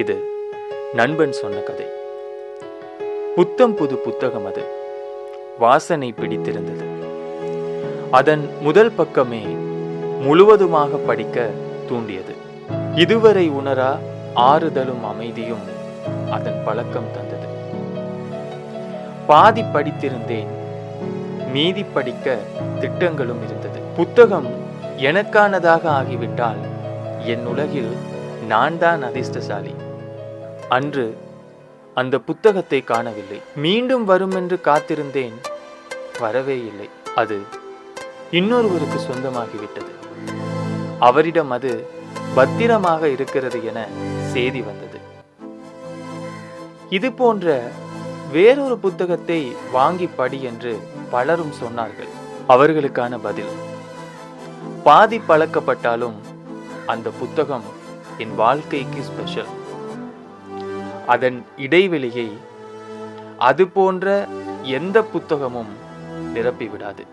இது நண்பன் சொன்ன கதை. புத்தம் புது புத்தகம் அது. வாசனை பிடித்திருந்தது. அதன் முதல் பக்கமே முழுவதுமாக படிக்க தூண்டியது. இதுவரை உணரா ஆறுதலும் அமைதியும் அதன் பழக்கம் தந்தது. பாதி படித்திருந்தேன், மீதி படிக்க திட்டங்களும் இருந்தது. புத்தகம் எனக்கானதாக ஆகிவிட்டால் என் உலகில் நான் தான் அதிர்ஷ்டசாலி. அன்று அந்த புத்தகத்தை காணவில்லை. மீண்டும் வரும் என்று காத்திருந்தேன், வரவே இல்லை. அது இன்னொருவருக்கு சொந்தமாகிவிட்டது. அவரிடம் அது பத்திரமாக இருக்கிறது என செய்தி வந்தது. இது போன்ற வேறொரு புத்தகத்தை வாங்கி படி என்று பலரும் சொன்னார்கள். அவர்களுக்கான பதில்: பாதி பழக்கப்பட்டாலும் அந்த புத்தகம் என் வாழ்க்கைக்கு ஸ்பெஷல். அதன் இடைவெளியை அது போன்ற எந்த புத்தகமும் நிரப்பிவிடாது.